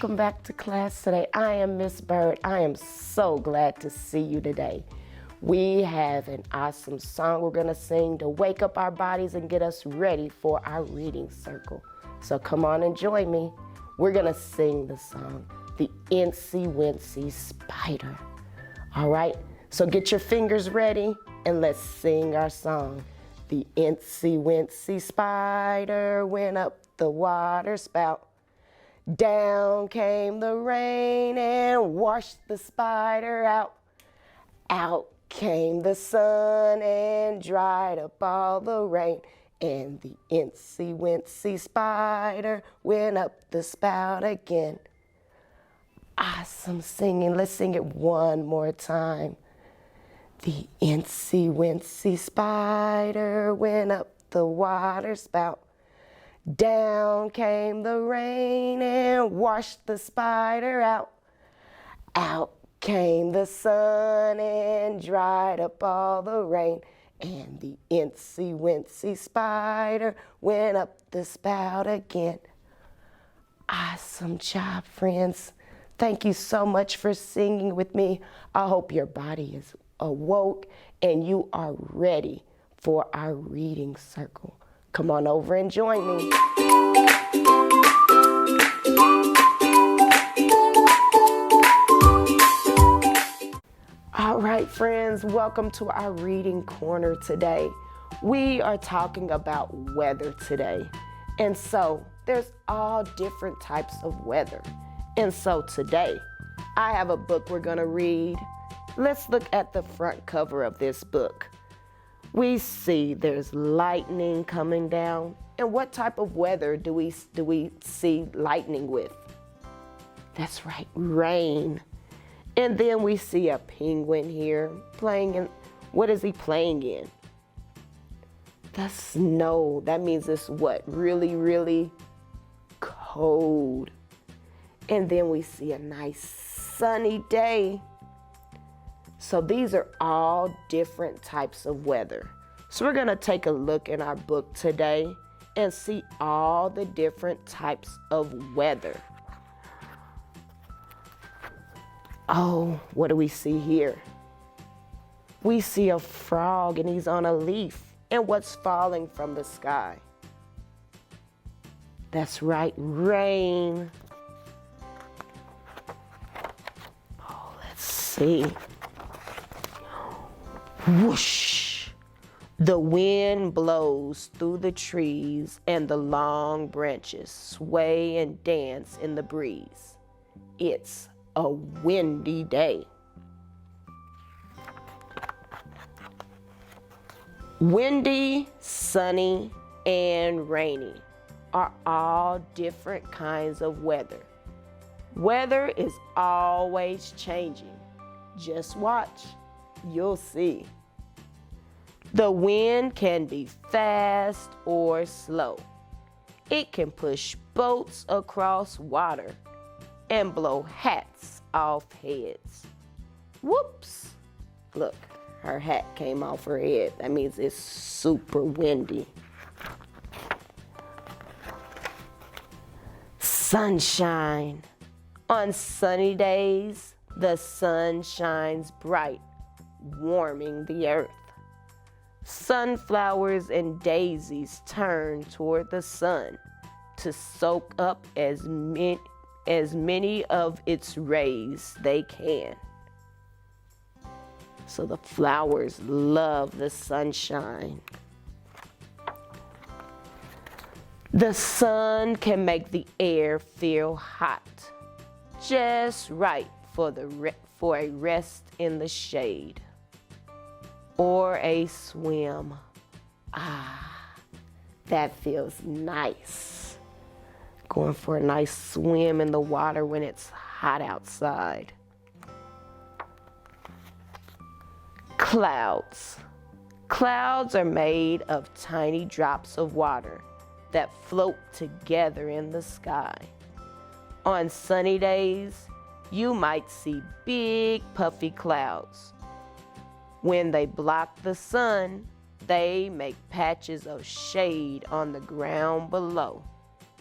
welcome back to class today. I am Miss Bird. I am so glad to see you today. We have an awesome song we're going to sing to wake up our bodies and get us ready for our reading circle. So come on and join me. We're going to sing the song, The Incy Wincy Spider. All right, so get your fingers ready and let's sing our song. The Incy Wincy Spider went up the water spout. Down came the rain and washed the spider out. Out came the sun and dried up all the rain. And the Incy Wincy Spider went up the spout again. Awesome singing. Let's sing it one more time. The Incy Wincy Spider went up the water spout. Down came the rain and washed the spider out. Out came the sun and dried up all the rain. And the Incy Wincy Spider went up the spout again. Awesome job, friends. Thank you so much for singing with me. I hope your body is awoke and you are ready for our reading circle. Come on over and join me. All right, friends, welcome to our reading corner today. We are talking about weather today. And so there's all different types of weather. And so today I have a book we're going to read. Let's look at the front cover of this book. We see there's lightning coming down. And what type of weather do we see lightning with? That's right, rain. And then we see a penguin here playing in, what is he playing in? The snow. That means it's what? Really, really cold. And then we see a nice sunny day. So these are all different types of weather. So we're going to take a look in our book today and see all the different types of weather. Oh, what do we see here? We see a frog and he's on a leaf. And what's falling from the sky? That's right, rain. Oh, let's see. Whoosh! The wind blows through the trees and the long branches sway and dance in the breeze. It's a windy day. Windy, sunny, and rainy are all different kinds of weather. Weather is always changing. Just watch. You'll see. The wind can be fast or slow. It can push boats across water and blow hats off heads. Whoops! Look, her hat came off her head. That means it's super windy. Sunshine. On sunny days, the sun shines bright, warming the earth. Sunflowers and daisies turn toward the sun to soak up as many of its rays they can. So the flowers love the sunshine. The sun can make the air feel hot, just right for a rest in the shade or a swim. Ah, that feels nice. Going for a nice swim in the water when it's hot outside. Clouds. Clouds are made of tiny drops of water that float together in the sky. On sunny days, you might see big puffy clouds. When they block the sun, they make patches of shade on the ground below.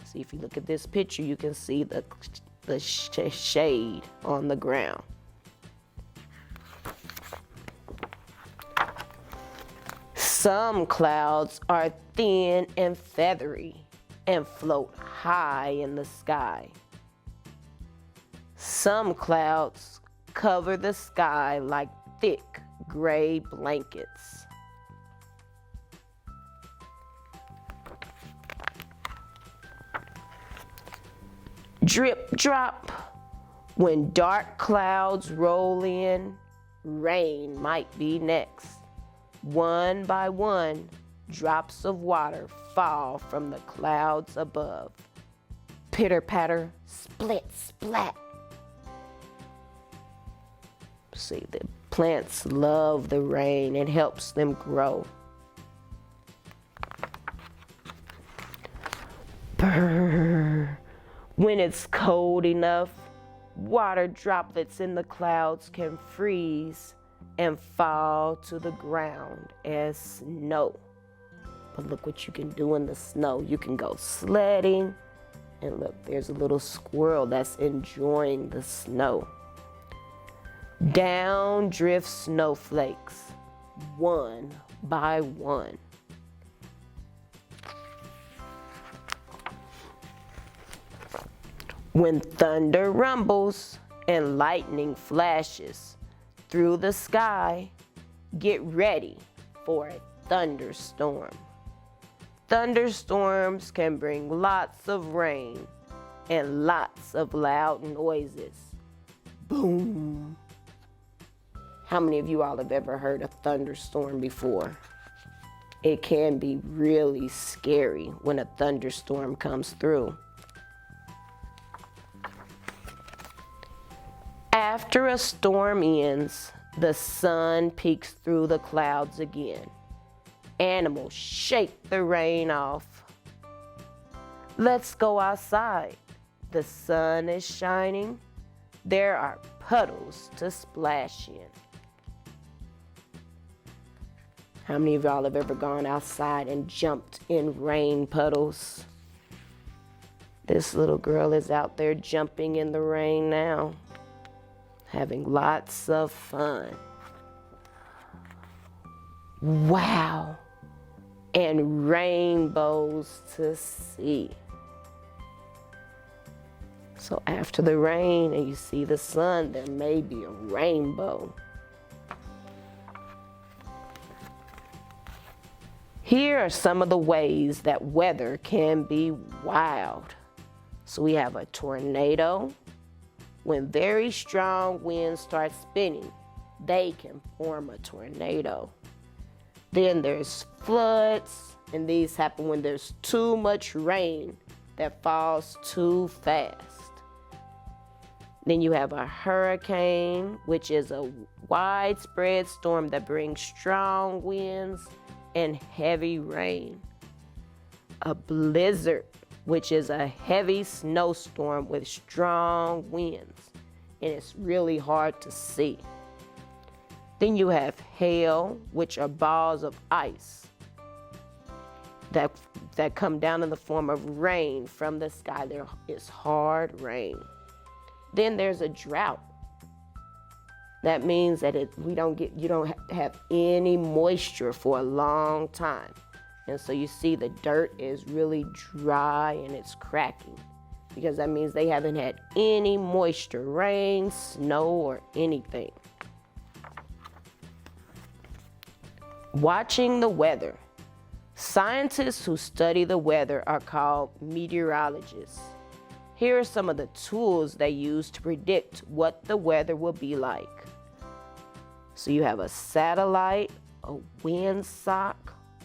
See, if you look at this picture, you can see the the shade on the ground. Some clouds are thin and feathery and float high in the sky. Some clouds cover the sky like thick gray blankets. Drip drop. When dark clouds roll in, rain might be next. One by one, drops of water fall from the clouds above. Pitter patter, split splat. See, the plants love the rain. It helps them grow. Brrr. When it's cold enough, water droplets in the clouds can freeze and fall to the ground as snow. But look what you can do in the snow. You can go sledding, and look, there's a little squirrel that's enjoying the snow. Down drift snowflakes, one by one. When thunder rumbles and lightning flashes through the sky, get ready for a thunderstorm. Thunderstorms can bring lots of rain and lots of loud noises. Boom. How many of you all have ever heard a thunderstorm before? It can be really scary when a thunderstorm comes through. After a storm ends, the sun peeks through the clouds again. Animals shake the rain off. Let's go outside. The sun is shining. There are puddles to splash in. How many of y'all have ever gone outside and jumped in rain puddles? This little girl is out there jumping in the rain now, having lots of fun. Wow, and rainbows to see. So after the rain and you see the sun, there may be a rainbow. Here are some of the ways that weather can be wild. So we have a tornado. When very strong winds start spinning, they can form a tornado. Then there's floods, and these happen when there's too much rain that falls too fast. Then you have a hurricane, which is a widespread storm that brings strong winds and heavy rain. A blizzard, which is a heavy snowstorm with strong winds, and it's really hard to see. Then you have hail, which are balls of ice that come down in the form of rain from the sky. There is hard rain. Then there's a drought. That means that you don't have any moisture for a long time. And so you see the dirt is really dry and it's cracking, because that means they haven't had any moisture, rain, snow, or anything. Watching the weather. Scientists who study the weather are called meteorologists. Here are some of the tools they use to predict what the weather will be like. So you have a satellite, a windsock,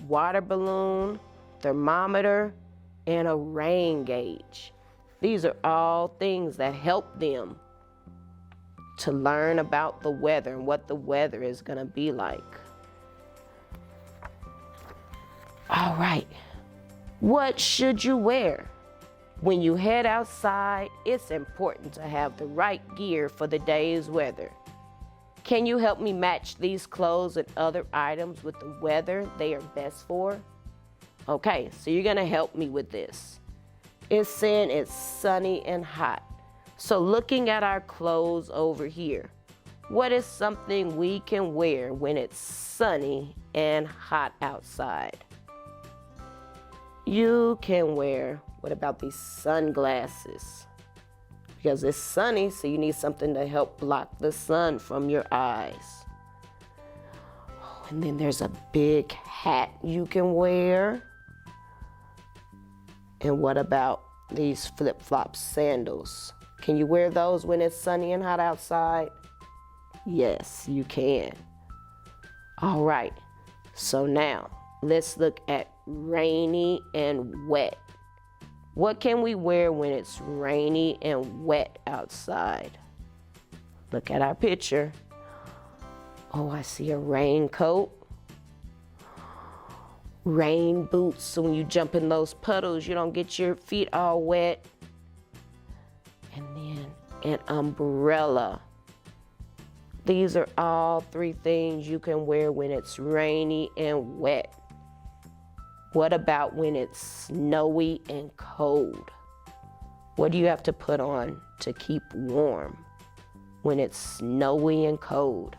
water balloon, thermometer, and a rain gauge. These are all things that help them to learn about the weather and what the weather is going to be like. All right, what should you wear? When you head outside, it's important to have the right gear for the day's weather. Can you help me match these clothes and other items with the weather they are best for? Okay, so you're gonna help me with this. It's saying it's sunny and hot. So looking at our clothes over here, what is something we can wear when it's sunny and hot outside? You can wear, what about these sunglasses? Because it's sunny, so you need something to help block the sun from your eyes. Oh, and then there's a big hat you can wear. And what about these flip-flop sandals? Can you wear those when it's sunny and hot outside? Yes, you can. All right, so now let's look at rainy and wet. What can we wear when it's rainy and wet outside? Look at our picture. Oh, I see a raincoat. Rain boots, so when you jump in those puddles, you don't get your feet all wet. And then an umbrella. These are all three things you can wear when it's rainy and wet. What about when it's snowy and cold? What do you have to put on to keep warm when it's snowy and cold?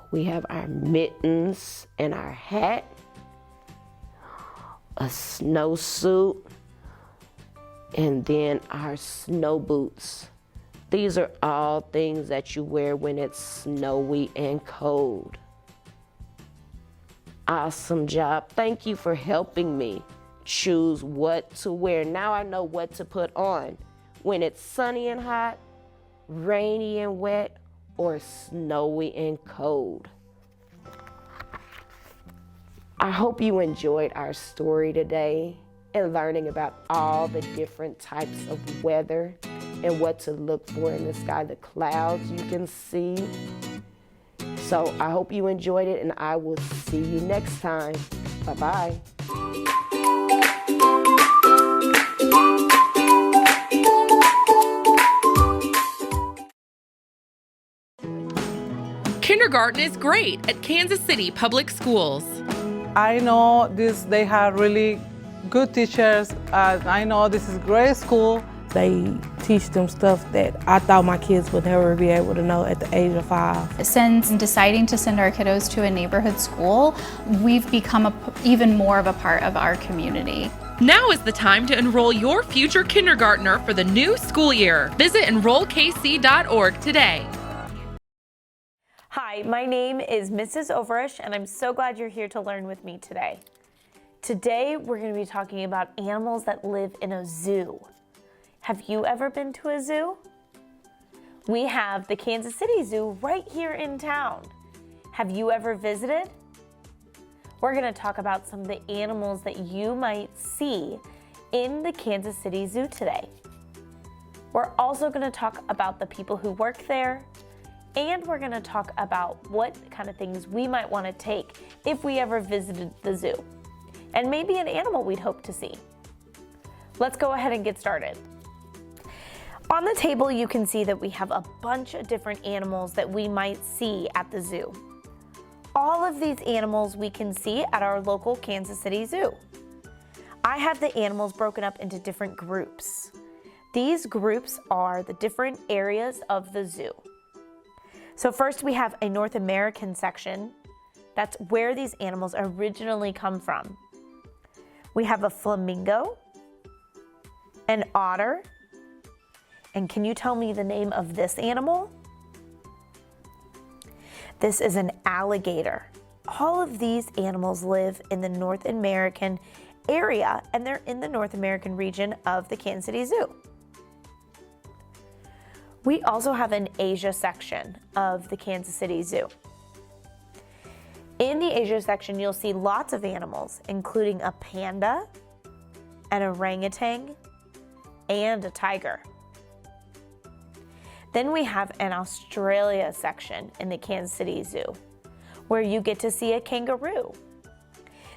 We have our mittens and our hat, a snowsuit, and then our snow boots. These are all things that you wear when it's snowy and cold. Awesome job. Thank you for helping me choose what to wear. Now I know what to put on when it's sunny and hot, rainy and wet, or snowy and cold. I hope you enjoyed our story today and learning about all the different types of weather and what to look for in the sky, the clouds you can see. So I hope you enjoyed it, and I will see you next time. Bye-bye. Kindergarten is great at Kansas City Public Schools. I know they have really good teachers. I know this is a great school. They teach them stuff that I thought my kids would never be able to know at the age of 5. Since deciding to send our kiddos to a neighborhood school, we've become even more of a part of our community. Now is the time to enroll your future kindergartner for the new school year. Visit enrollkc.org today. Hi, my name is Mrs. Overish, and I'm so glad you're here to learn with me today. Today, we're going to be talking about animals that live in a zoo. Have you ever been to a zoo? We have the Kansas City Zoo right here in town. Have you ever visited? We're going to talk about some of the animals that you might see in the Kansas City Zoo today. We're also going to talk about the people who work there, and we're going to talk about what kind of things we might want to take if we ever visited the zoo, and maybe an animal we'd hope to see. Let's go ahead and get started. On the table, you can see that we have a bunch of different animals that we might see at the zoo. All of these animals we can see at our local Kansas City Zoo. I have the animals broken up into different groups. These groups are the different areas of the zoo. So first we have a North American section. That's where these animals originally come from. We have a flamingo, an otter, and can you tell me the name of this animal? This is an alligator. All of these animals live in the North American area, and they're in the North American region of the Kansas City Zoo. We also have an Asia section of the Kansas City Zoo. In the Asia section, you'll see lots of animals, including a panda, an orangutan, and a tiger. Then we have an Australia section in the Kansas City Zoo, where you get to see a kangaroo.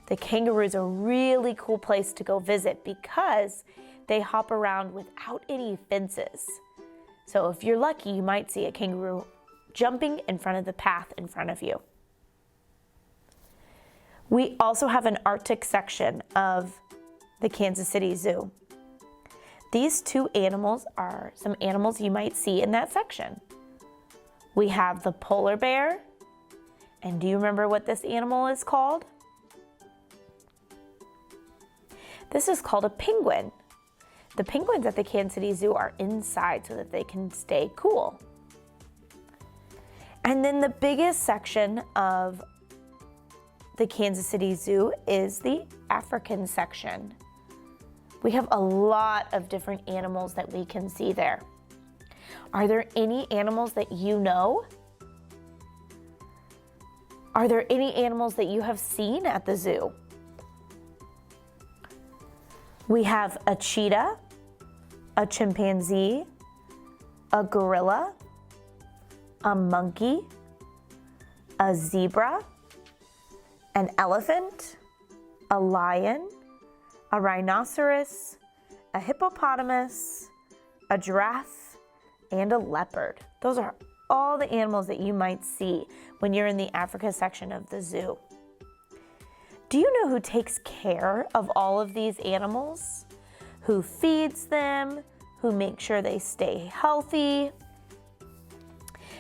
The kangaroo is a really cool place to go visit because they hop around without any fences. So if you're lucky, you might see a kangaroo jumping in front of the path in front of you. We also have an Arctic section of the Kansas City Zoo. These two animals are some animals you might see in that section. We have the polar bear, and do you remember what this animal is called? This is called a penguin. The penguins at the Kansas City Zoo are inside so that they can stay cool. And then the biggest section of the Kansas City Zoo is the African section. We have a lot of different animals that we can see there. Are there any animals that you know? Are there any animals that you have seen at the zoo? We have a cheetah, a chimpanzee, a gorilla, a monkey, a zebra, an elephant, a lion, a rhinoceros, a hippopotamus, a giraffe, and a leopard. Those are all the animals that you might see when you're in the Africa section of the zoo. Do you know who takes care of all of these animals? Who feeds them? Who makes sure they stay healthy?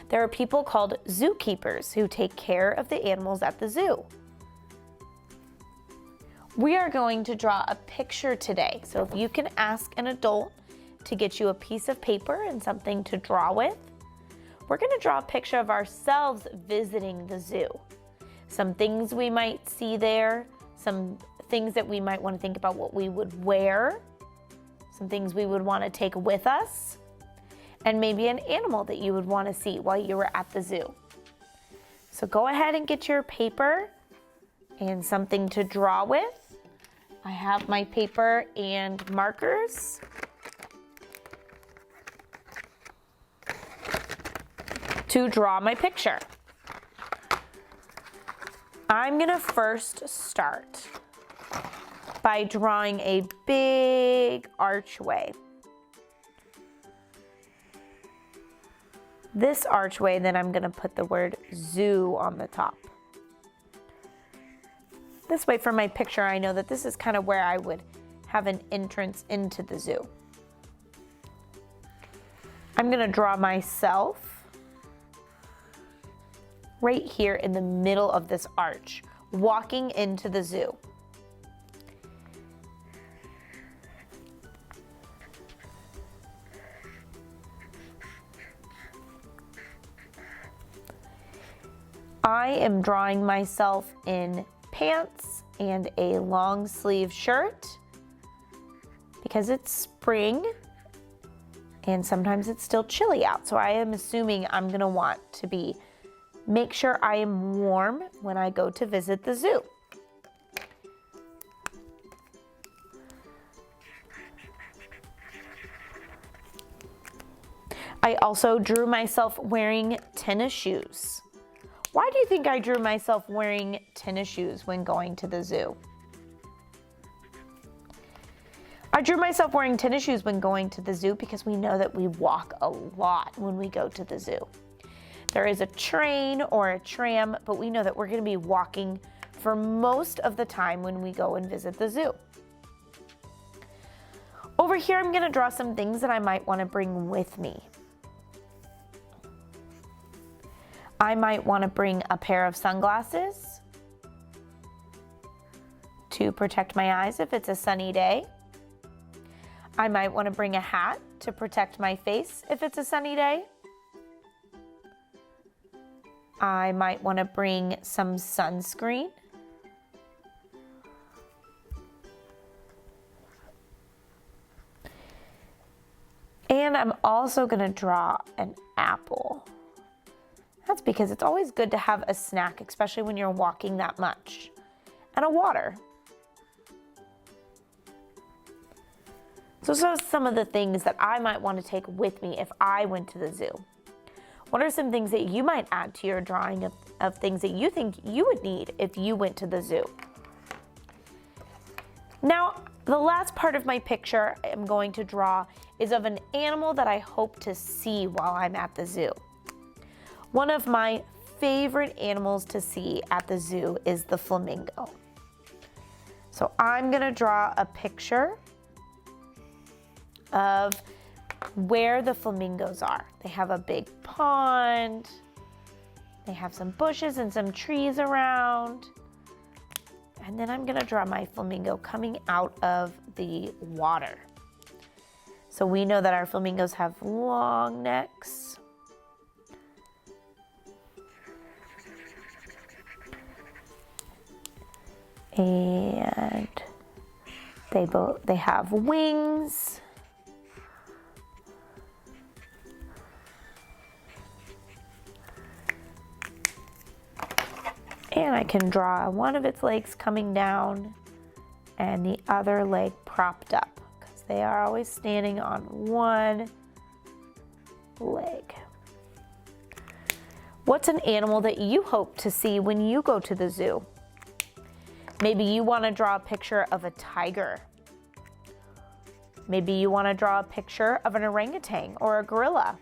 There are people called zookeepers who take care of the animals at the zoo. We are going to draw a picture today. So if you can ask an adult to get you a piece of paper and something to draw with, we're going to draw a picture of ourselves visiting the zoo. Some things we might see there, some things that we might want to think about what we would wear, some things we would want to take with us, and maybe an animal that you would want to see while you were at the zoo. So go ahead and get your paper and something to draw with. I have my paper and markers. To draw my picture. I'm gonna first start by drawing a big archway. This archway, then I'm gonna put the word zoo on the top. This way for my picture, I know that this is kind of where I would have an entrance into the zoo. I'm gonna draw myself right here in the middle of this arch, walking into the zoo. I am drawing myself in pants and a long sleeve shirt because it's spring and sometimes it's still chilly out. So I am assuming I'm gonna want to make sure I am warm when I go to visit the zoo. I also drew myself wearing tennis shoes. Why do you think I drew myself wearing tennis shoes when going to the zoo? I drew myself wearing tennis shoes when going to the zoo because we know that we walk a lot when we go to the zoo. There is a train or a tram, but we know that we're going to be walking for most of the time when we go and visit the zoo. Over here, I'm going to draw some things that I might want to bring with me. I might want to bring a pair of sunglasses to protect my eyes if it's a sunny day. I might want to bring a hat to protect my face if it's a sunny day. I might want to bring some sunscreen. And I'm also going to draw an apple. That's because it's always good to have a snack, especially when you're walking that much. And a water. So some of the things that I might want to take with me if I went to the zoo. What are some things that you might add to your drawing of things that you think you would need if you went to the zoo? Now, the last part of my picture I'm going to draw is of an animal that I hope to see while I'm at the zoo. One of my favorite animals to see at the zoo is the flamingo. So I'm gonna draw a picture of where the flamingos are. They have a big pond. They have some bushes and some trees around. And then I'm gonna draw my flamingo coming out of the water. So we know that our flamingos have long necks. And they have wings. And I can draw one of its legs coming down and the other leg propped up because they are always standing on one leg. What's an animal that you hope to see when you go to the zoo? Maybe you want to draw a picture of a tiger. Maybe you want to draw a picture of an orangutan or a gorilla.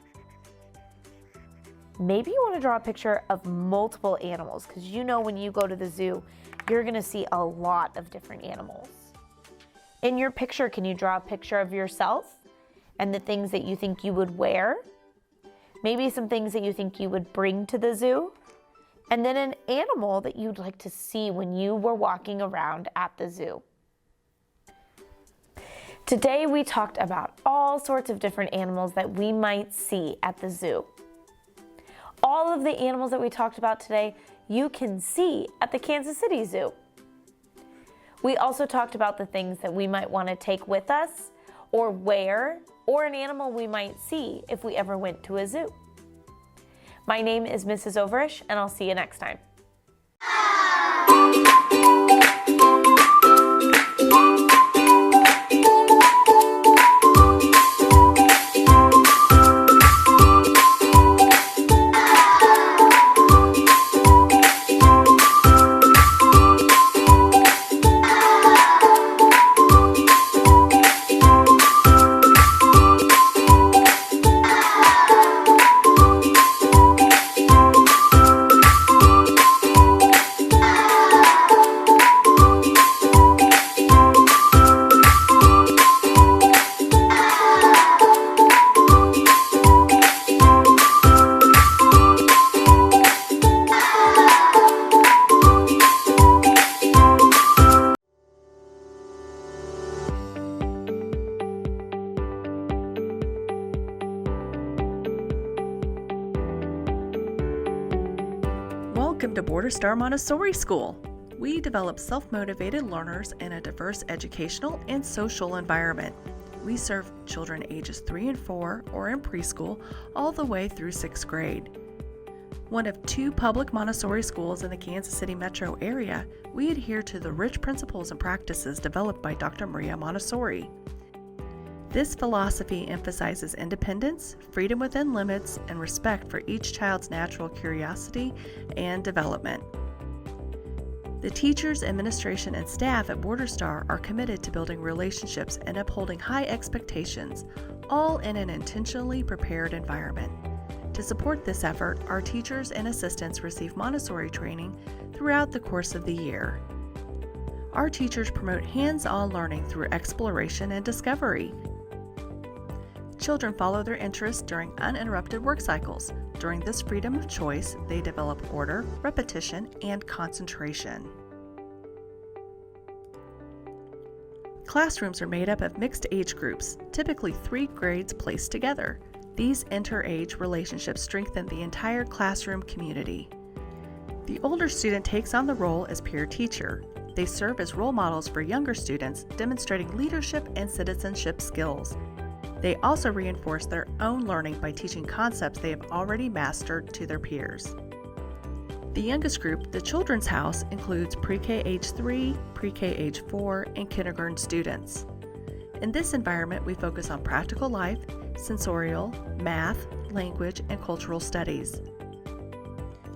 Maybe you want to draw a picture of multiple animals because you know when you go to the zoo, you're going to see a lot of different animals. In your picture, can you draw a picture of yourself and the things that you think you would wear? Maybe some things that you think you would bring to the zoo? And then an animal that you'd like to see when you were walking around at the zoo. Today we talked about all sorts of different animals that we might see at the zoo. All of the animals that we talked about today, you can see at the Kansas City Zoo. We also talked about the things that we might want to take with us or wear, or an animal we might see if we ever went to a zoo. My name is Mrs. Overish, and I'll see you next time. Welcome to Border Star Montessori School. We develop self-motivated learners in a diverse educational and social environment. We serve children ages 3 and 4 or in preschool all the way through 6th grade. One of 2 public Montessori schools in the Kansas City metro area, we adhere to the rich principles and practices developed by Dr. Maria Montessori. This philosophy emphasizes independence, freedom within limits, and respect for each child's natural curiosity and development. The teachers, administration, and staff at Border Star are committed to building relationships and upholding high expectations, all in an intentionally prepared environment. To support this effort, our teachers and assistants receive Montessori training throughout the course of the year. Our teachers promote hands-on learning through exploration and discovery. Children follow their interests during uninterrupted work cycles. During this freedom of choice, they develop order, repetition, and concentration. Classrooms are made up of mixed age groups, typically 3 grades placed together. These inter-age relationships strengthen the entire classroom community. The older student takes on the role as peer teacher. They serve as role models for younger students, demonstrating leadership and citizenship skills. They also reinforce their own learning by teaching concepts they have already mastered to their peers. The youngest group, the Children's House, includes pre-K age 3, pre-K age 4, and kindergarten students. In this environment, we focus on practical life, sensorial, math, language, and cultural studies.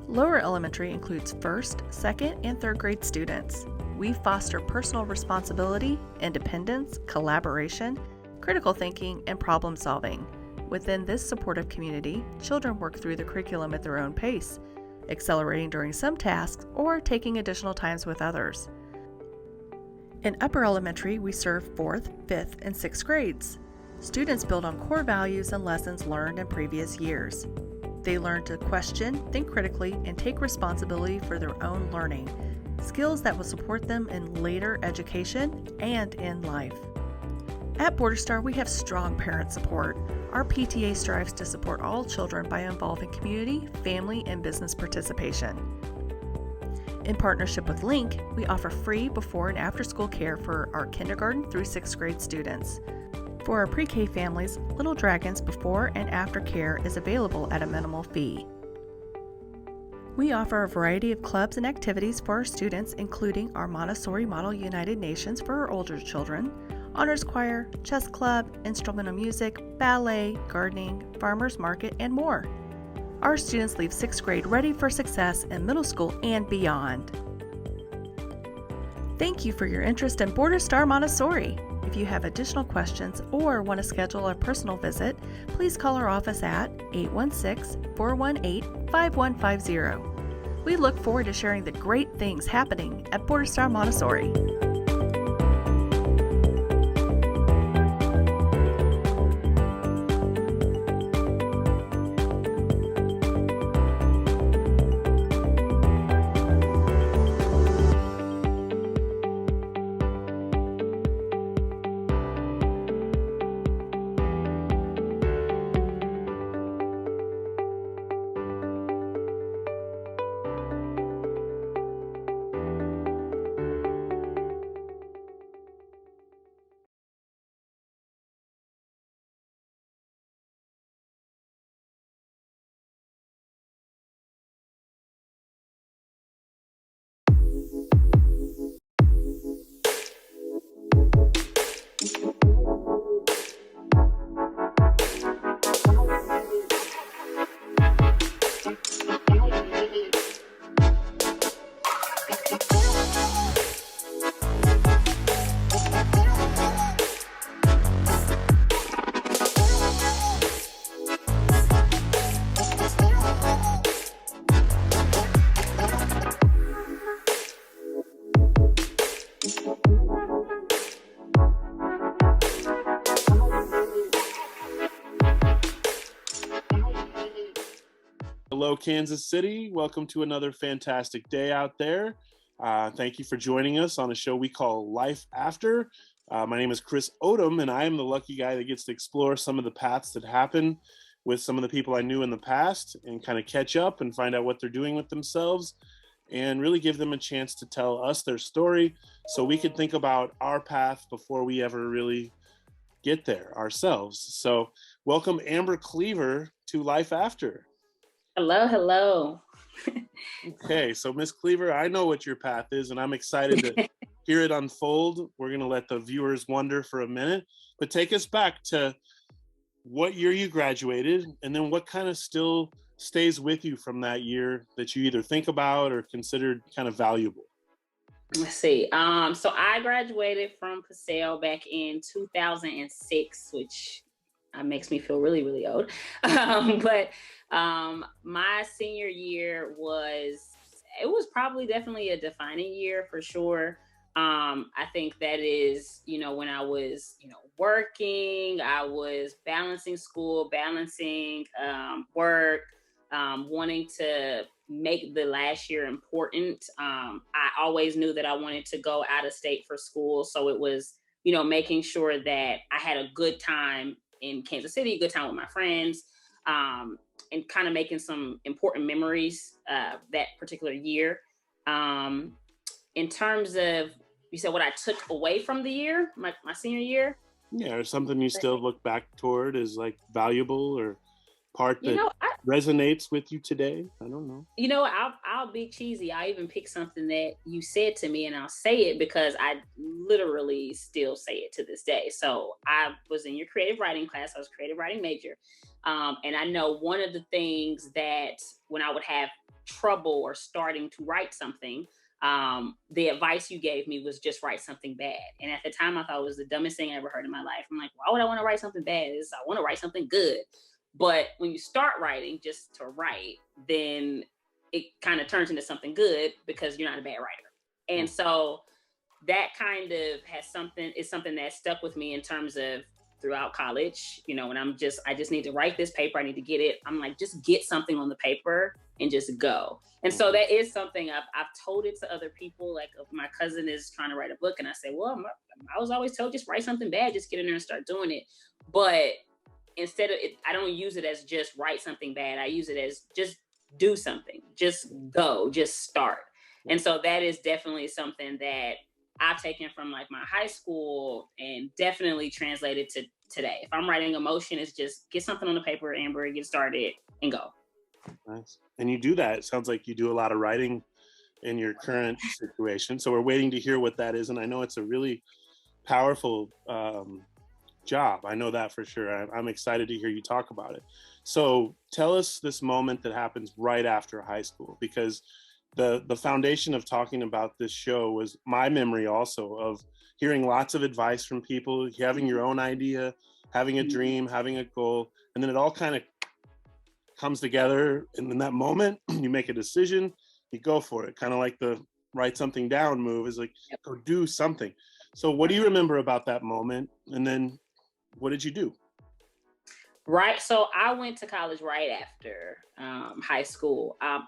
Lower elementary includes 1st, 2nd, and 3rd grade students. We foster personal responsibility, independence, collaboration, critical thinking, and problem solving. Within this supportive community, children work through the curriculum at their own pace, accelerating during some tasks or taking additional times with others. In upper elementary, we serve 4th, 5th, and 6th grades. Students build on core values and lessons learned in previous years. They learn to question, think critically, and take responsibility for their own learning, skills that will support them in later education and in life. At Border Star, we have strong parent support. Our PTA strives to support all children by involving community, family, and business participation. In partnership with Link, we offer free before and after school care for our kindergarten through 6th grade students. For our pre-K families, Little Dragons before and after care is available at a minimal fee. We offer a variety of clubs and activities for our students, including our Montessori Model United Nations for our older children, honors choir, chess club, instrumental music, ballet, gardening, farmers market, and more. Our students leave 6th grade ready for success in middle school and beyond. Thank you for your interest in Border Star Montessori. If you have additional questions or want to schedule a personal visit, please call our office at 816-418-5150. We look forward to sharing the great things happening at Border Star Montessori. Hello, Kansas City. Welcome to another fantastic day out there. Thank you for joining us on a show we call Life After. My name is Chris Odom, and I am the lucky guy that gets to explore some of the paths that happen with some of the people I knew in the past and kind of catch up and find out what they're doing with themselves and really give them a chance to tell us their story so we could think about our path before we ever really get there ourselves. So welcome Amber Cleaver to Life After. Hello, hello. Okay, so Miss Cleaver, I know what your path is, and I'm excited to hear it unfold. We're going to let the viewers wonder for a minute, but take us back to what year you graduated, and then what kind of still stays with you from that year that you either think about or considered kind of valuable. Let's see. So I graduated from Paseo back in 2006, which makes me feel really, really old. But my senior year was probably definitely a defining year for sure. I think that is, when I was, working, I was balancing school, balancing work, wanting to make the last year important. I always knew that I wanted to go out of state for school. So it was, making sure that I had a good time in Kansas City, a good time with my friends, and kind of making some important memories that particular year. In terms of, you said what I took away from the year, my senior year? Yeah, or something you still look back toward as like valuable or part that resonates with you today? I don't know. I'll be cheesy. I even pick something that you said to me and I'll say it because I literally still say it to this day. So I was in your creative writing class. I was a creative writing major. And I know one of the things that when I would have trouble or starting to write something, the advice you gave me was just write something bad. And at the time I thought it was the dumbest thing I ever heard in my life. I'm like, why would I want to write something bad? I want to write something good. But when you start writing just to write, then it kind of turns into something good because you're not a bad writer. And so that kind of is something that stuck with me in terms of throughout college, you know, when I just need to write this paper, I need to get it. I'm like, just get something on the paper and just go. And so that is something I've told it to other people. Like if my cousin is trying to write a book and I say, well, I was always told, just write something bad, just get in there and start doing it. But instead of it, I don't use it as just write something bad. I use it as just do something, just go, just start. And so that is definitely something that I've taken from like my high school and definitely translated to today. If I'm writing a motion, it's just get something on the paper, Amber, get started and go. Nice. And you do that. It sounds like you do a lot of writing in your current situation. So we're waiting to hear what that is. And I know it's a really powerful job. I know that for sure. I'm excited to hear you talk about it. So tell us this moment that happens right after high school, because the foundation of talking about this show was my memory also of hearing lots of advice from people, having your own idea, having a dream, having a goal, and then it all kind of comes together. And in that moment, you make a decision, you go for it. Kind of like the write something down move is like, go do something. So what do you remember about that moment? And then what did you do? Right. So I went to college right after high school. I've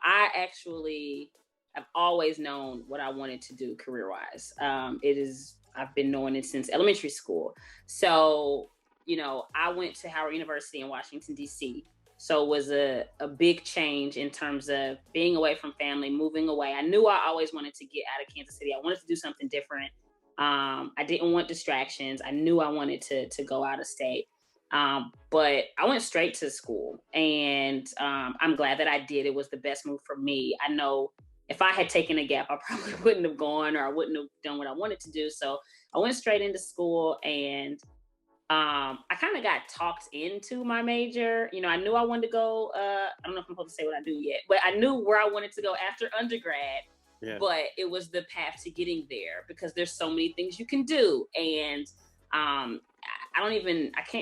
always known what I wanted to do career-wise. I've been knowing it since elementary school. So, you know, I went to Howard University in Washington, D.C. So it was a big change in terms of being away from family, moving away. I knew I always wanted to get out of Kansas City. I wanted to do something different. I didn't want distractions. I knew I wanted to go out of state. But I went straight to school, and I'm glad that I did. It was the best move for me. I know if I had taken a gap, I probably wouldn't have gone, or I wouldn't have done what I wanted to do. So I went straight into school, and I kind of got talked into my major. You know, I knew I wanted to go, I don't know if I'm supposed to say what I do yet, but I knew where I wanted to go after undergrad. Yeah. But it was the path to getting there, because there's so many things you can do. And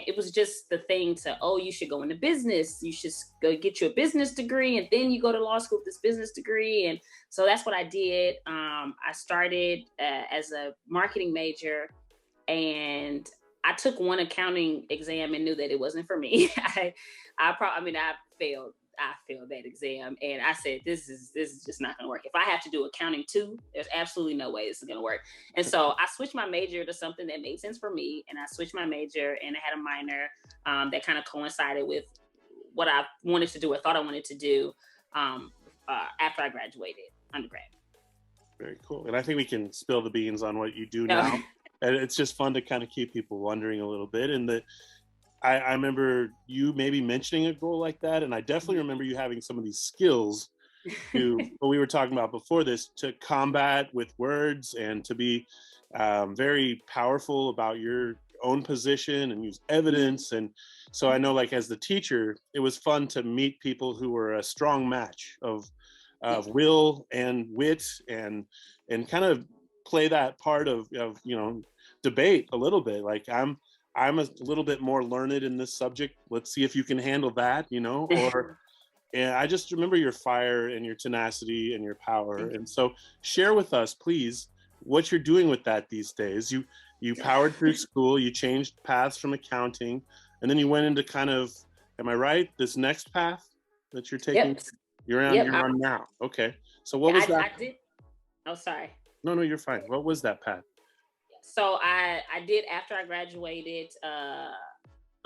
it was just the thing to, you should go into business. You should go get you a business degree, and then you go to law school with this business degree. And so that's what I did. I started as a marketing major, and I took one accounting exam and knew that it wasn't for me. I failed. I failed that exam, and I said, this is just not going to work. If I have to do accounting too, there's absolutely no way this is going to work. And so I switched my major to something that made sense for me. And I switched my major, and I had a minor that kind of coincided with what I wanted to do or thought I wanted to do after I graduated undergrad. Very cool. And I think we can spill the beans on what you do now. And it's just fun to kind of keep people wondering a little bit. And I remember you maybe mentioning a goal like that. And I definitely remember you having some of these skills to what we were talking about before this, to combat with words and to be very powerful about your own position and use evidence. And so I know, like, as the teacher, it was fun to meet people who were a strong match of will and wit, and kind of play that part of you know, debate a little bit. Like, I'm a little bit more learned in this subject. Let's see if you can handle that, you know, and I just remember your fire and your tenacity and your power. And so share with us, please, what you're doing with that these days. You powered through school, you changed paths from accounting, and then you went into kind of, am I right, this next path that you're taking? Yep. You're on now. Okay. So what was that? I did. Oh, sorry. No, you're fine. What was that path? So I did, after I graduated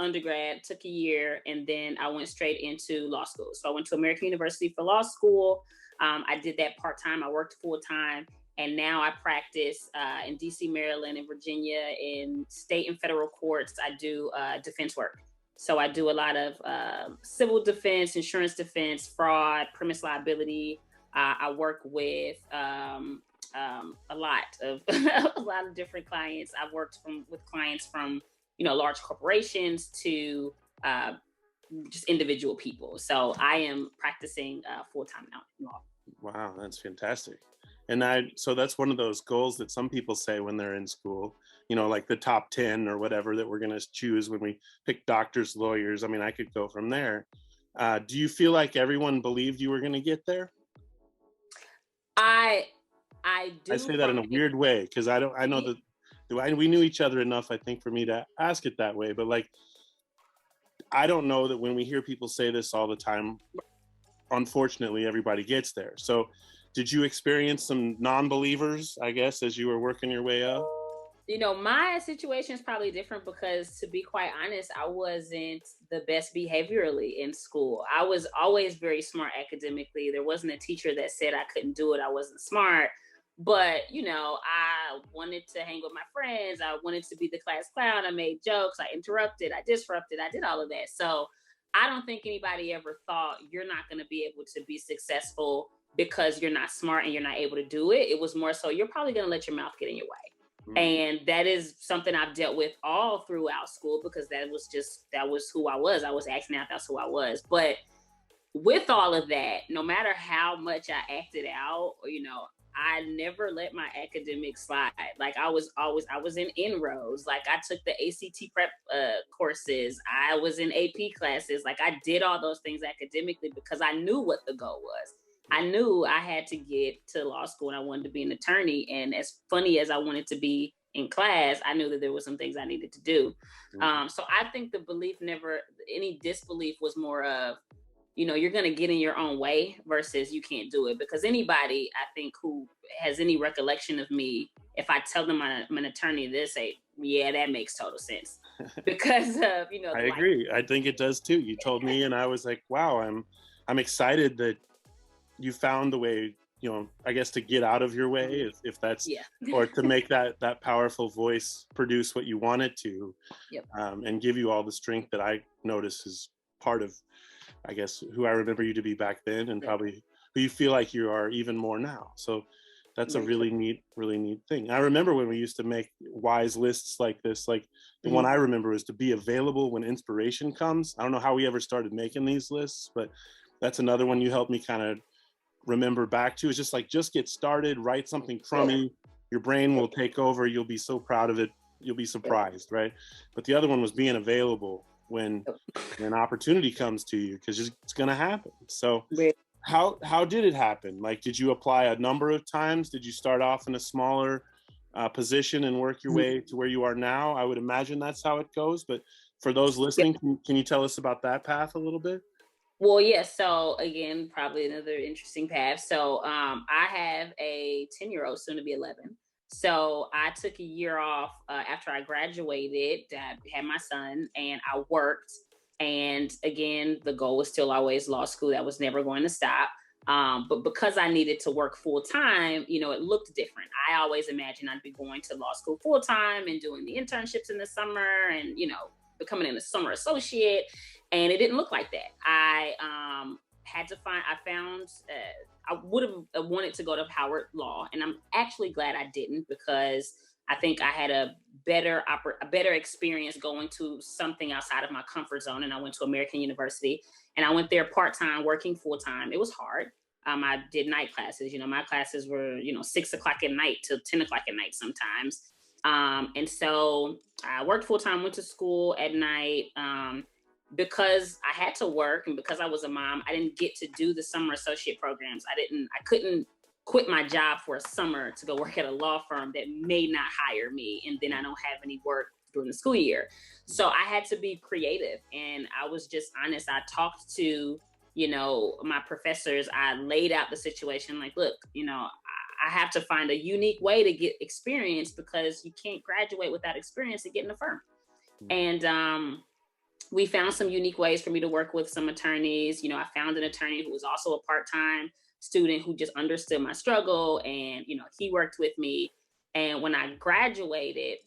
undergrad, took a year, and then I went straight into law school. So I went to American University for law school. I did that part-time. I worked full-time, and now I practice in DC, Maryland, and Virginia, in state and federal courts. I do defense work. So I do a lot of civil defense, insurance defense, fraud, premise liability. I work with a lot of different clients. I've worked with clients from, you know, large corporations to just individual people. So I am practicing full-time now in law. Wow, that's fantastic. And so that's one of those goals that some people say when they're in school, you know, like the top 10 or whatever that we're going to choose when we pick doctors, lawyers. I mean, I could go from there. Do you feel like everyone believed you were going to get there? I do. I say that in a weird way, because I know that we knew each other enough, I think, for me to ask it that way. But like, I don't know that when we hear people say this all the time, unfortunately, everybody gets there. So did you experience some non-believers, I guess, as you were working your way up? You know, my situation is probably different because, to be quite honest, I wasn't the best behaviorally in school. I was always very smart academically. There wasn't a teacher that said I couldn't do it. I wasn't smart. But, you know, I wanted to hang with my friends. I wanted to be the class clown. I made jokes. I interrupted. I disrupted. I did all of that. So I don't think anybody ever thought you're not going to be able to be successful because you're not smart and you're not able to do it. It was more so you're probably going to let your mouth get in your way. And that is something I've dealt with all throughout school because that was who I was. I was acting out. That's who I was. But with all of that, no matter how much I acted out, you know, I never let my academics slide. Like I was in inroads. Like I took the ACT prep courses. I was in AP classes. Like I did all those things academically because I knew what the goal was. I knew I had to get to law school and I wanted to be an attorney. And as funny as I wanted to be in class, I knew that there were some things I needed to do. So I think the belief any disbelief was more of, you know, you're going to get in your own way versus you can't do it. Because anybody, I think, who has any recollection of me, if I tell them I'm an attorney, they'll say, yeah, that makes total sense. Because of, you know. I agree. I think it does too. You told me and I was like, wow, I'm excited that you found the way, you know, I guess to get out of your way, if that's, or to make that powerful voice produce what you want it to, and give you all the strength that I notice is part of, I guess, who I remember you to be back then, and probably who you feel like you are even more now. So that's a really neat thing. I remember when we used to make wise lists like this, like the one I remember was to be available when inspiration comes. I don't know how we ever started making these lists, but that's another one you helped me kind of remember back to. Is just like, just get started, write something crummy, your brain will take over, you'll be so proud of it, you'll be surprised, right? But the other one was being available when an opportunity comes to you, because it's going to happen. So how did it happen? Like, did you apply a number of times? Did you start off in a smaller position and work your way to where you are now? I would imagine that's how it goes, but for those listening, can you tell us about that path a little bit? Well, yes. So again, probably another interesting path. So I have a 10-year-old, soon to be 11. So I took a year off after I graduated. I had my son and I worked. And again, the goal was still always law school. That was never going to stop. But because I needed to work full time, you know, it looked different. I always imagined I'd be going to law school full time and doing the internships in the summer and, you know, becoming a summer associate. And it didn't look like that. I would have wanted to go to Howard Law. And I'm actually glad I didn't, because I think I had a better experience going to something outside of my comfort zone. And I went to American University and I went there part-time, working full-time. It was hard. I did night classes. You know, my classes were, 6 o'clock at night till 10 o'clock at night sometimes. And so I worked full-time, went to school at night. Because I had to work and because I was a mom, I didn't get to do the summer associate programs. I couldn't quit my job for a summer to go work at a law firm that may not hire me. And then I don't have any work during the school year. So I had to be creative. And I was just honest. I talked to, my professors. I laid out the situation like, look, I have to find a unique way to get experience, because you can't graduate without experience to get in a firm. And, we found some unique ways for me to work with some attorneys. I found an attorney who was also a part-time student who just understood my struggle, and, he worked with me. And when I graduated,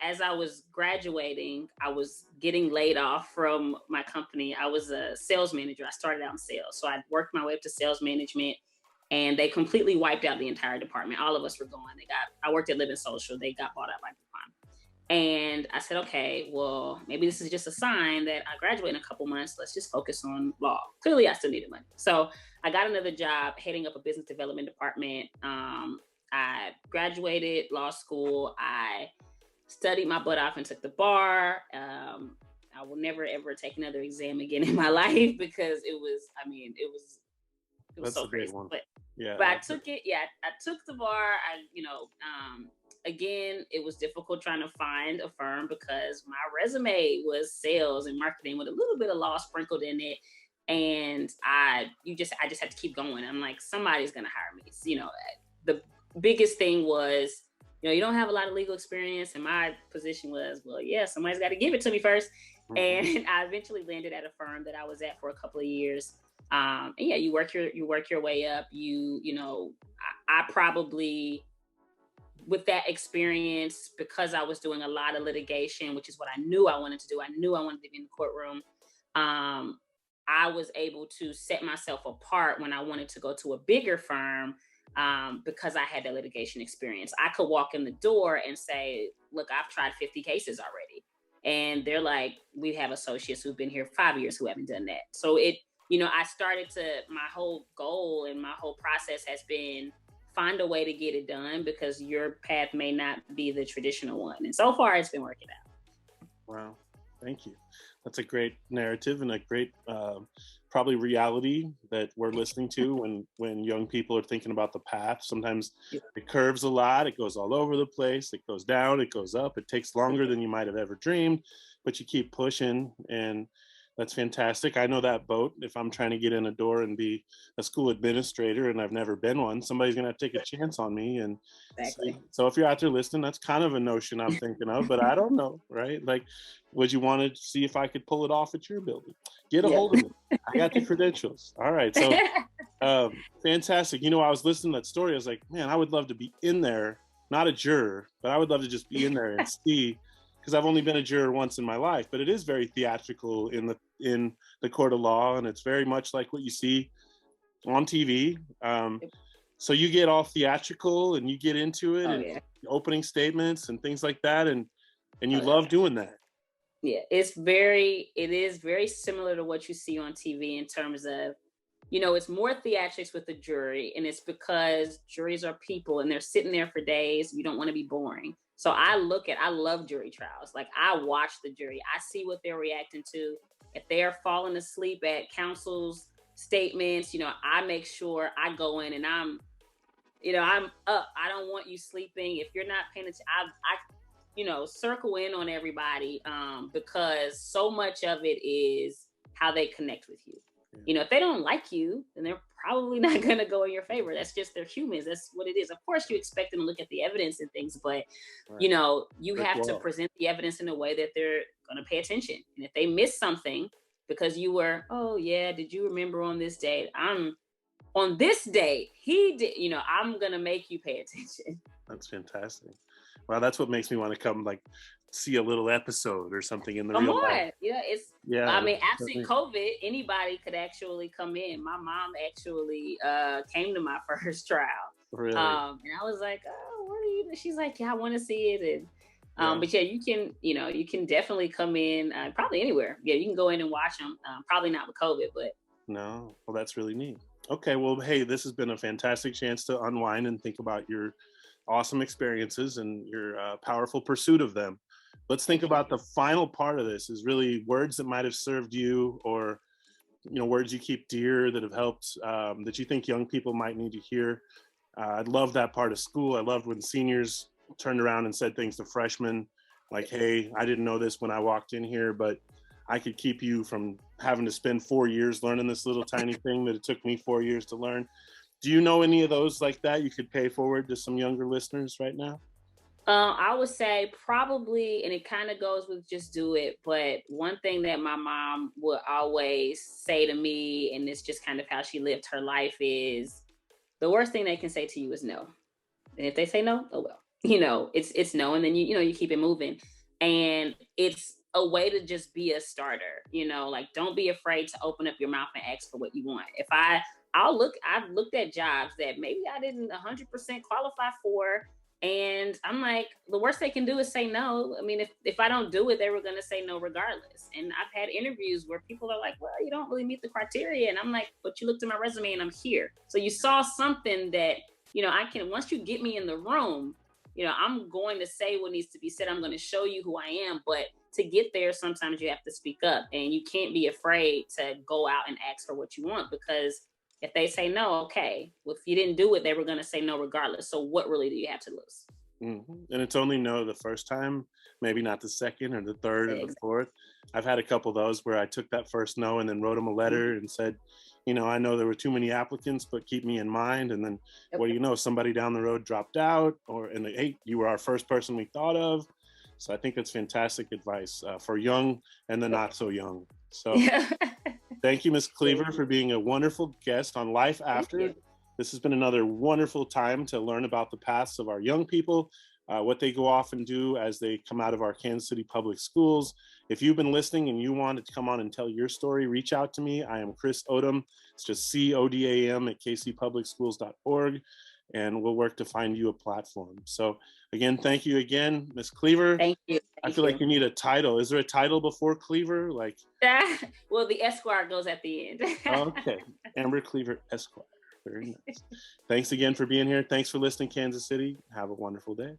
as I was graduating, I was getting laid off from my company. I was a sales manager. I started out in sales. So I worked my way up to sales management, and they completely wiped out the entire department. All of us were gone. I worked at Living Social. They got bought out by DuPont. And I said, okay, well, maybe this is just a sign that I graduate in a couple months. Let's just focus on law. Clearly, I still needed money. So I got another job heading up a business development department. I graduated law school. I studied my butt off and took the bar. I will never, ever take another exam again in my life, because it was That's so a great crazy. one. But I took it. Yeah, I took the bar. again, it was difficult trying to find a firm because my resume was sales and marketing with a little bit of law sprinkled in it. And I just had to keep going. I'm like, somebody's going to hire me. So, the biggest thing was, you don't have a lot of legal experience. And my position was, well, yeah, somebody's got to give it to me first. And I eventually landed at a firm that I was at for a couple of years. And yeah, you work your way up. I probably, with that experience, because I was doing a lot of litigation, which is what I knew I wanted to do. I knew I wanted to be in the courtroom. I was able to set myself apart when I wanted to go to a bigger firm, because I had that litigation experience. I could walk in the door and say, look, I've tried 50 cases already. And they're like, we have associates who've been here 5 years who haven't done that. So I started my whole goal and my whole process has been find a way to get it done because your path may not be the traditional one. And so far it's been working out. Wow. Thank you. That's a great narrative and a great, probably reality that we're listening to when young people are thinking about the path. Sometimes it curves a lot. It goes all over the place. It goes down, it goes up. It takes longer than you might have ever dreamed, but you keep pushing, and that's fantastic. I know that boat. If I'm trying to get in a door and be a school administrator and I've never been one, somebody's going to take a chance on me. And exactly. So if you're out there listening, that's kind of a notion I'm thinking of, but I don't know, right? Like, would you want to see if I could pull it off at your building? Get a hold of me. I got the credentials. All right. So fantastic. I was listening to that story. I was like, man, I would love to be in there, not a juror, but I would love to just be in there and see, because I've only been a juror once in my life, but it is very theatrical in the court of law, and it's very much like what you see on TV. So you get all theatrical and you get into it, and opening statements and things like that, and you love doing that. Yeah, it is very similar to what you see on TV in terms of, it's more theatrics with the jury, and it's because juries are people and they're sitting there for days. You don't want to be boring. So I love jury trials. Like, I watch the jury. I see what they're reacting to. If they're falling asleep at counsel's statements, I make sure I go in and I'm up. I don't want you sleeping. If you're not paying attention, I circle in on everybody, because so much of it is how they connect with you. If they don't like you, then they're probably not going to go in your favor. That's just, they're humans. That's what it is. Of course, you expect them to look at the evidence and things, but you have to present the evidence in a way that they're going to pay attention. And if they miss something because you were, oh yeah, did you remember on this date? On this date, he did, I'm going to make you pay attention. That's fantastic. Wow, that's what makes me want to come see a little episode or something in the real life. I mean, absent COVID, anybody could actually come in. My mom actually came to my first trial. Really? And I was like, oh, what are you? She's like, yeah, I want to see it. And but yeah, you can definitely come in probably anywhere. Yeah, you can go in and watch them. Probably not with COVID, but no. Well, that's really neat. Okay, well, hey, this has been a fantastic chance to unwind and think about your awesome experiences and your powerful pursuit of them. Let's think about the final part of this is really words that might have served you, or words you keep dear that have helped, that you think young people might need to hear. I love that part of school. I loved when seniors turned around and said things to freshmen like, hey, I didn't know this when I walked in here, but I could keep you from having to spend 4 years learning this little tiny thing that it took me 4 years to learn. Do you know any of those like that you could pay forward to some younger listeners right now? I would say probably, and it kind of goes with just do it, but one thing that my mom would always say to me, and it's just kind of how she lived her life, is the worst thing they can say to you is no. And if they say no, oh well, it's no. And then, you keep it moving. And it's a way to just be a starter, don't be afraid to open up your mouth and ask for what you want. I've looked at jobs that maybe I didn't 100% qualify for. And I'm like, the worst they can do is say no. I mean, if I don't do it, they were going to say no regardless. And I've had interviews where people are like, well, you don't really meet the criteria. And I'm like, but you looked at my resume and I'm here. So you saw something that, once you get me in the room, I'm going to say what needs to be said. I'm going to show you who I am. But to get there, sometimes you have to speak up, and you can't be afraid to go out and ask for what you want, because if they say no, okay, well, if you didn't do it, they were going to say no regardless. So what really do you have to lose? And it's only no the first time, maybe not the second or the third or the fourth. I've had a couple of those where I took that first no and then wrote them a letter and said, I know there were too many applicants, but keep me in mind. And then, what do you know, somebody down the road dropped out, hey, you were our first person we thought of. So I think that's fantastic advice for young and the not so young. So thank you, Ms. Cleaver, for being a wonderful guest on Life After. This has been another wonderful time to learn about the paths of our young people, what they go off and do as they come out of our Kansas City public schools. If you've been listening and you wanted to come on and tell your story, reach out to me. I am Chris Odom. It's just CODAM at kcpublicschools.org, and we'll work to find you a platform. So again, thank you again, Ms. Cleaver. Thank you. I feel like you need a title. Is there a title before Cleaver? Well, the Esquire goes at the end. Okay, Amber Cleaver Esquire. Very nice. Thanks again for being here. Thanks for listening, Kansas City. Have a wonderful day.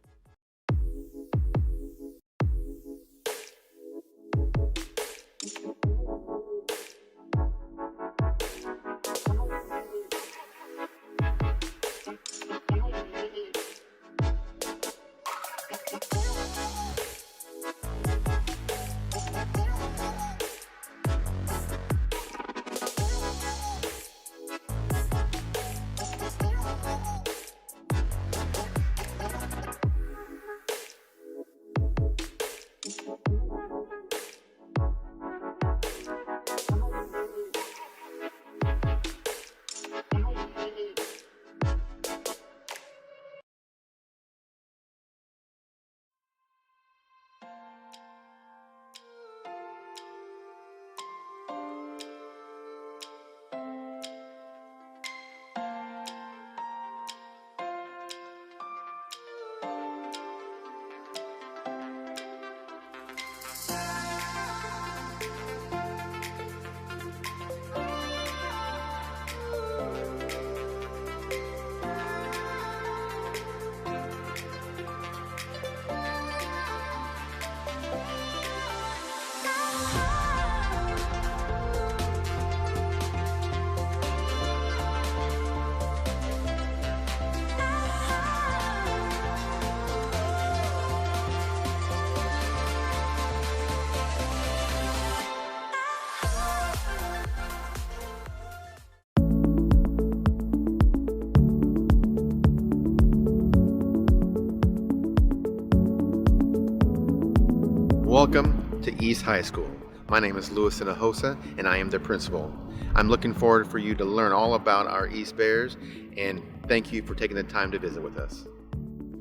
Welcome to East High School. My name is Louis Sinahosa, and I am the principal. I'm looking forward for you to learn all about our East Bears, and thank you for taking the time to visit with us.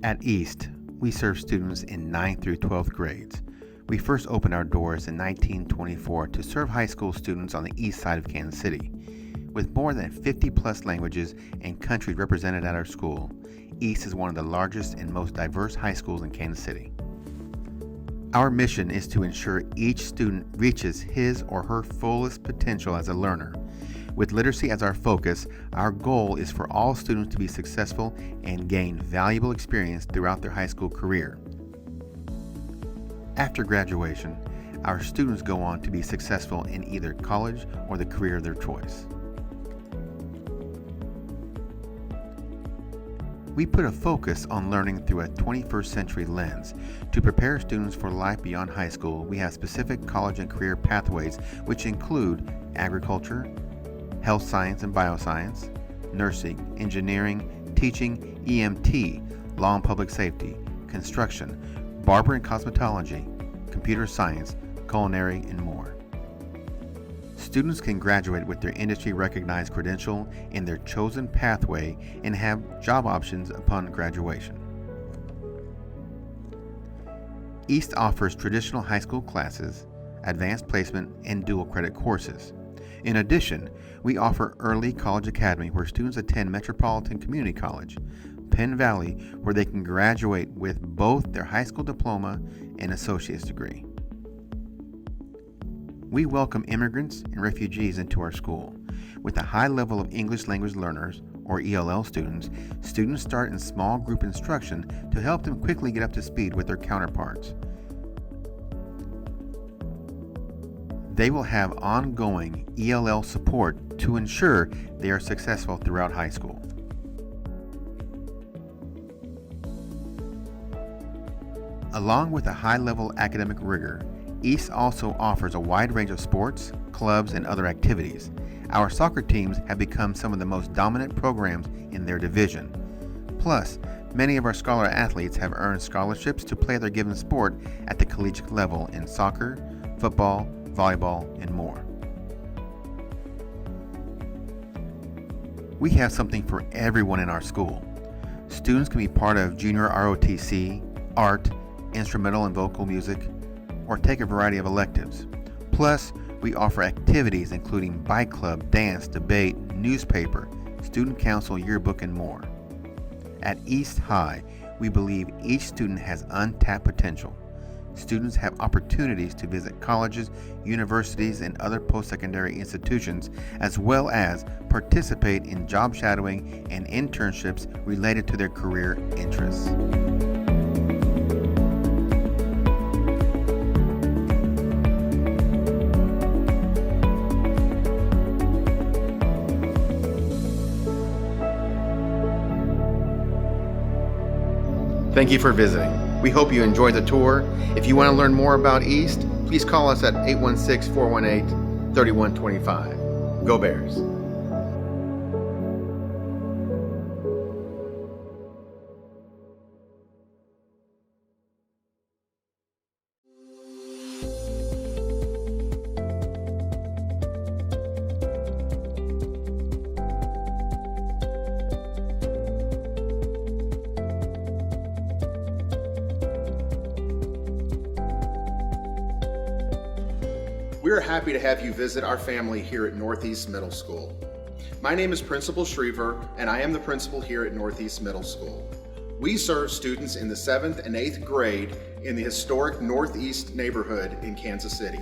At East, we serve students in 9th through 12th grades. We first opened our doors in 1924 to serve high school students on the east side of Kansas City. With more than 50 plus languages and countries represented at our school, East is one of the largest and most diverse high schools in Kansas City. Our mission is to ensure each student reaches his or her fullest potential as a learner. With literacy as our focus, our goal is for all students to be successful and gain valuable experience throughout their high school career. After graduation, our students go on to be successful in either college or the career of their choice. We put a focus on learning through a 21st century lens. To prepare students for life beyond high school, we have specific college and career pathways which include agriculture, health science and bioscience, nursing, engineering, teaching, EMT, law and public safety, construction, barber and cosmetology, computer science, culinary, and more. Students can graduate with their industry-recognized credential in their chosen pathway and have job options upon graduation. East offers traditional high school classes, advanced placement, and dual credit courses. In addition, we offer Early College Academy where students attend Metropolitan Community College, Penn Valley, where they can graduate with both their high school diploma and associate's degree. We welcome immigrants and refugees into our school. With a high level of English language learners, or ELL students, students start in small group instruction to help them quickly get up to speed with their counterparts. They will have ongoing ELL support to ensure they are successful throughout high school. Along with a high-level academic rigor, East also offers a wide range of sports, clubs, and other activities. Our soccer teams have become some of the most dominant programs in their division. Plus, many of our scholar athletes have earned scholarships to play their given sport at the collegiate level in soccer, football, volleyball, and more. We have something for everyone in our school. Students can be part of junior ROTC, art, instrumental and vocal music, or take a variety of electives. Plus, we offer activities including bike club, dance, debate, newspaper, student council, yearbook, and more. At East High, we believe each student has untapped potential. Students have opportunities to visit colleges, universities, and other post-secondary institutions, as well as participate in job shadowing and internships related to their career interests. Thank you for visiting. We hope you enjoyed the tour. If you want to learn more about East, please call us at 816-418-3125. Go Bears. We're happy to have you visit our family here at Northeast Middle School. My name is Principal Schriever, and I am the principal here at Northeast Middle School. We serve students in the 7th and 8th grade in the historic Northeast neighborhood in Kansas City.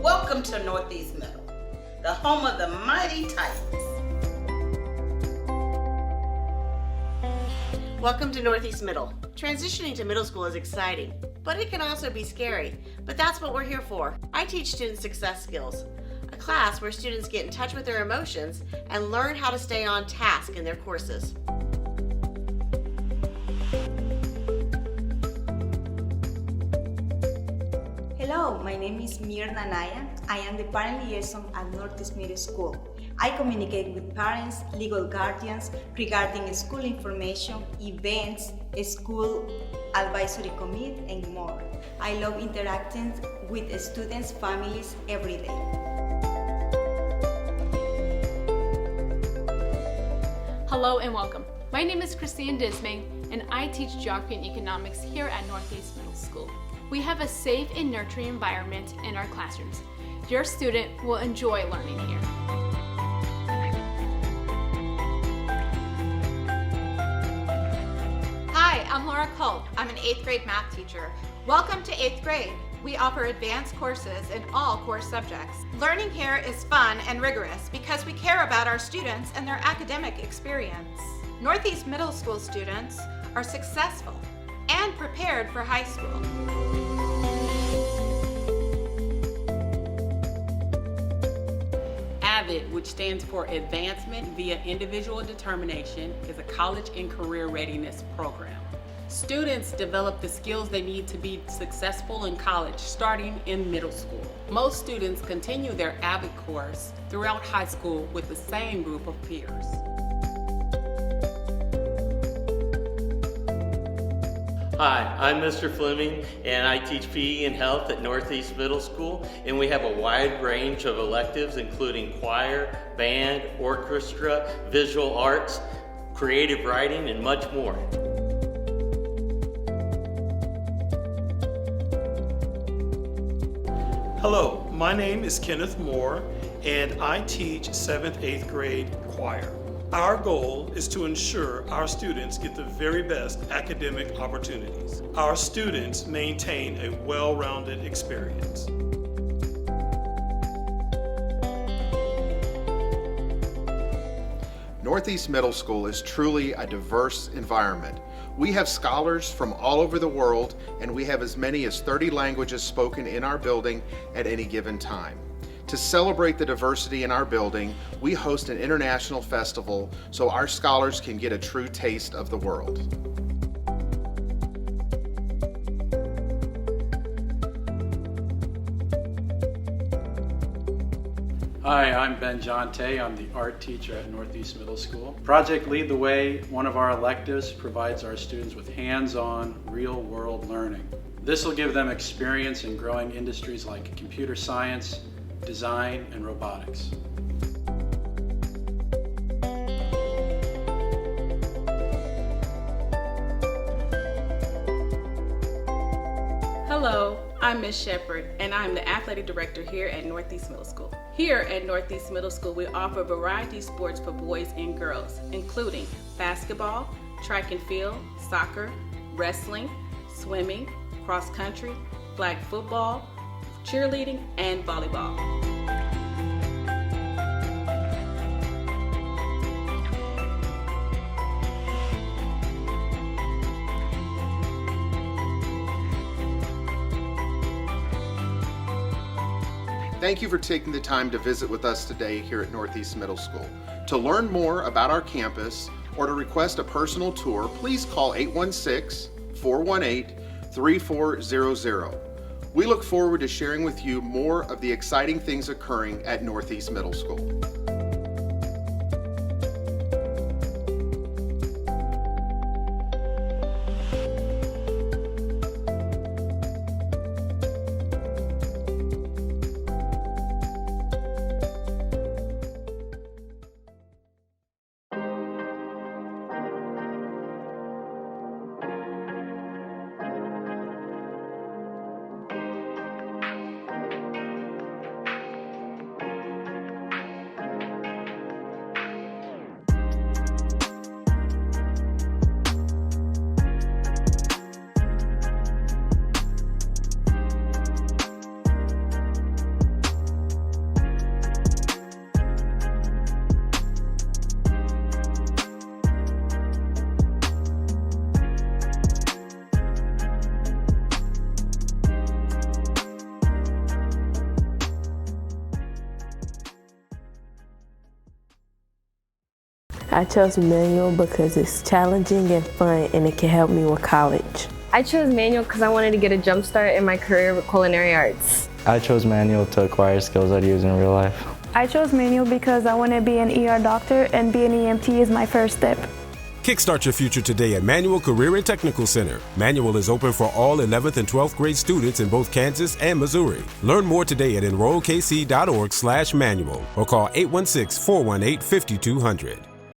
Welcome to Northeast Middle, the home of the mighty Titans. Welcome to Northeast Middle. Transitioning to middle school is exciting, but it can also be scary. But that's what we're here for. I teach students success skills, a class where students get in touch with their emotions and learn how to stay on task in their courses. Hello, my name is Mirna Naya. I am the parent liaison at Northeast Middle School. I communicate with parents, legal guardians regarding school information, events, school advisory committee, and more. I love interacting with students' families every day. Hello and welcome. My name is Christine Dismay, and I teach geography and economics here at Northeast Middle School. We have a safe and nurturing environment in our classrooms. Your student will enjoy learning here. Hi, I'm Laura Cole. I'm an 8th grade math teacher. Welcome to 8th grade. We offer advanced courses in all core subjects. Learning here is fun and rigorous because we care about our students and their academic experience. Northeast Middle School students are successful and prepared for high school. AVID, which stands for Advancement via Individual Determination, is a college and career readiness program. Students develop the skills they need to be successful in college starting in middle school. Most students continue their AVID course throughout high school with the same group of peers. Hi, I'm Mr. Fleming, and I teach PE and health at Northeast Middle School, and we have a wide range of electives including choir, band, orchestra, visual arts, creative writing, and much more. Hello, my name is Kenneth Moore, and I teach 7th, 8th grade choir. Our goal is to ensure our students get the very best academic opportunities. Our students maintain a well-rounded experience. Northeast Middle School is truly a diverse environment. We have scholars from all over the world, and we have as many as 30 languages spoken in our building at any given time. To celebrate the diversity in our building, we host an international festival so our scholars can get a true taste of the world. Hi, I'm Ben Jonte. I'm the art teacher at Northeast Middle School. Project Lead the Way, one of our electives, provides our students with hands-on, real-world learning. This will give them experience in growing industries like computer science, design, and robotics. Hello, I'm Ms. Shepherd, and I'm the athletic director here at Northeast Middle School. Here at Northeast Middle School, we offer variety sports for boys and girls, including basketball, track and field, soccer, wrestling, swimming, cross country, flag football, cheerleading, and volleyball. Thank you for taking the time to visit with us today here at Northeast Middle School. To learn more about our campus or to request a personal tour, please call 816-418-3400. We look forward to sharing with you more of the exciting things occurring at Northeast Middle School. I chose manual because it's challenging and fun, and it can help me with college. I chose manual because I wanted to get a jump start in my career with culinary arts. I chose manual to acquire skills I'd use in real life. I chose manual because I want to be an ER doctor, and being an EMT is my first step. Kickstart your future today at Manual Career and Technical Center. Manual is open for all 11th and 12th grade students in both Kansas and Missouri. Learn more today at enrollkc.org/manual or call 816-418-5200.